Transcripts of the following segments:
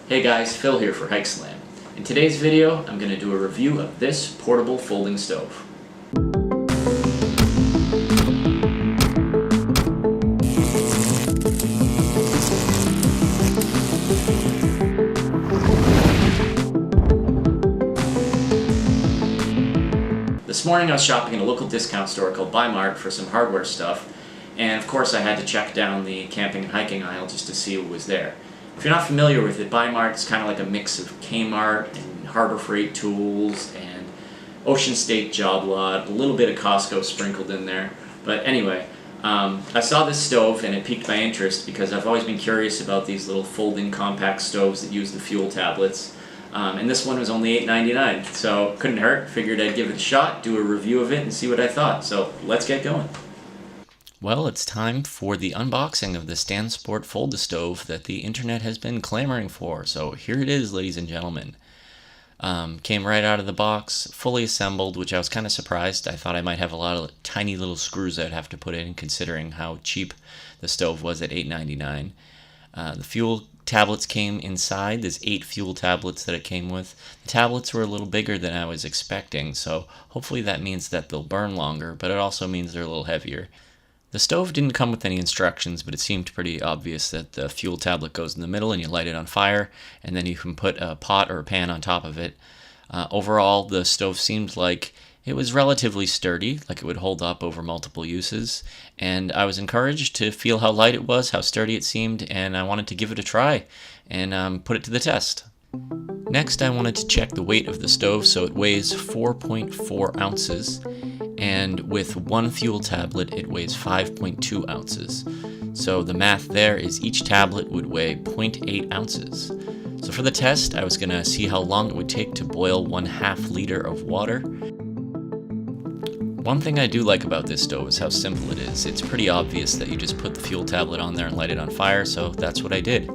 Hey guys, Phil here for Hike Slam. In today's video, I'm going to do a review of this portable folding stove. This morning I was shopping in a local discount store called Buy Mart for some hardware stuff, and of course I had to check down the camping and hiking aisle just to see what was there. If you're not familiar with it, Buy Mart is kind of like a mix of Kmart and Harbor Freight Tools and Ocean State Job Lot, a little bit of Costco sprinkled in there. But anyway, I saw this stove and it piqued my interest because I've always been curious about these little folding compact stoves that use the fuel tablets. And this one was only $8.99, so couldn't hurt. Figured I'd give it a shot, do a review of it, and see what I thought. So let's get going. Well, it's time for the unboxing of the StanSport Fold-A-Stove that the internet has been clamoring for. So here it is, ladies and gentlemen. Came right out of the box, fully assembled, which I was kind of surprised. I thought I might have a lot of tiny little screws I'd have to put in, considering how cheap the stove was at $8.99. The fuel tablets came inside. There's 8 fuel tablets that it came with. The tablets were a little bigger than I was expecting, so hopefully that means that they'll burn longer, but it also means they're a little heavier. The stove didn't come with any instructions, but it seemed pretty obvious that the fuel tablet goes in the middle and you light it on fire, and then you can put a pot or a pan on top of it. Overall, the stove seemed like it was relatively sturdy, like it would hold up over multiple uses, and I was encouraged to feel how light it was, how sturdy it seemed, and I wanted to give it a try and put it to the test. Next, I wanted to check the weight of the stove, so it weighs 4.4 ounces, and with one fuel tablet, it weighs 5.2 ounces. So the math there is each tablet would weigh 0.8 ounces. So for the test, I was going to see how long it would take to boil 1/2 liter of water. One thing I do like about this stove is how simple it is. It's pretty obvious that you just put the fuel tablet on there and light it on fire, so that's what I did.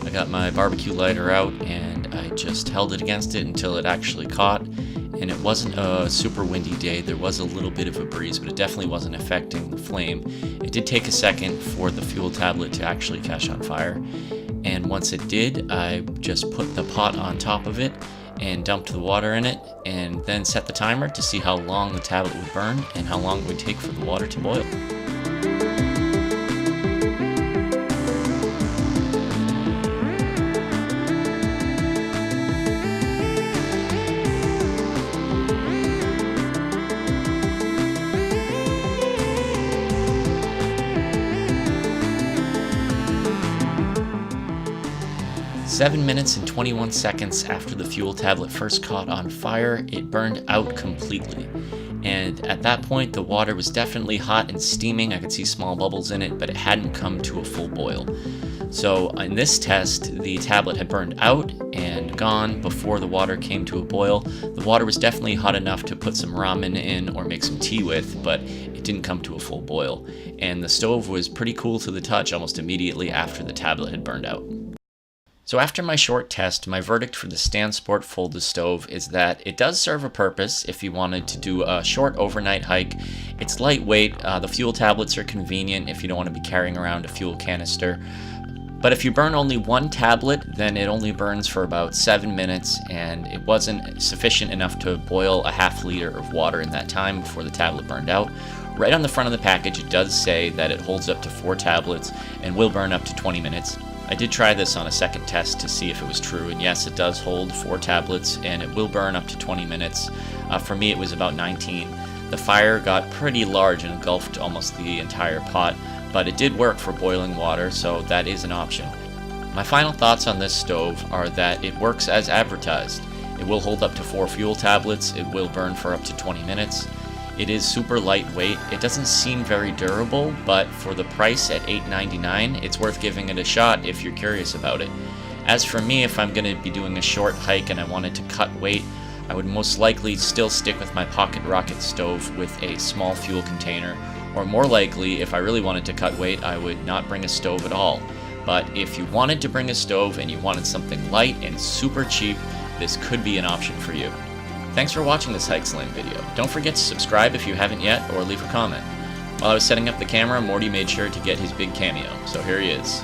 I got my barbecue lighter out and I just held it against it until it actually caught. And it wasn't a super windy day. There was a little bit of a breeze, but it definitely wasn't affecting the flame. It did take a second for the fuel tablet to actually catch on fire. And once it did, I just put the pot on top of it and dumped the water in it, and then set the timer to see how long the tablet would burn and how long it would take for the water to boil. 7 minutes and 21 seconds after the fuel tablet first caught on fire, it burned out completely. And at that point, the water was definitely hot and steaming. I could see small bubbles in it, but it hadn't come to a full boil. So in this test, the tablet had burned out and gone before the water came to a boil. The water was definitely hot enough to put some ramen in or make some tea with, but it didn't come to a full boil. And the stove was pretty cool to the touch almost immediately after the tablet had burned out. So after my short test, my verdict for the StanSport Fold-A-Stove is that it does serve a purpose if you wanted to do a short overnight hike. It's lightweight, the fuel tablets are convenient if you don't want to be carrying around a fuel canister. But if you burn only one tablet, then it only burns for about 7 minutes, and it wasn't sufficient enough to boil 1/2 liter of water in that time before the tablet burned out. Right on the front of the package, it does say that it holds up to 4 tablets and will burn up to 20 minutes. I did try this on a second test to see if it was true, and yes, it does hold 4 tablets, and it will burn up to 20 minutes. For me, it was about 19. The fire got pretty large and engulfed almost the entire pot, but it did work for boiling water, so that is an option. My final thoughts on this stove are that it works as advertised. It will hold up to 4 fuel tablets, it will burn for up to 20 minutes. It is super lightweight. It doesn't seem very durable, but for the price at $8.99, it's worth giving it a shot if you're curious about it. As for me, if I'm going to be doing a short hike and I wanted to cut weight, I would most likely still stick with my pocket rocket stove with a small fuel container, or more likely, if I really wanted to cut weight, I would not bring a stove at all. But if you wanted to bring a stove and you wanted something light and super cheap, this could be an option for you. Thanks for watching this Hike Slam video. Don't forget to subscribe if you haven't yet, or leave a comment. While I was setting up the camera, Morty made sure to get his big cameo, so here he is.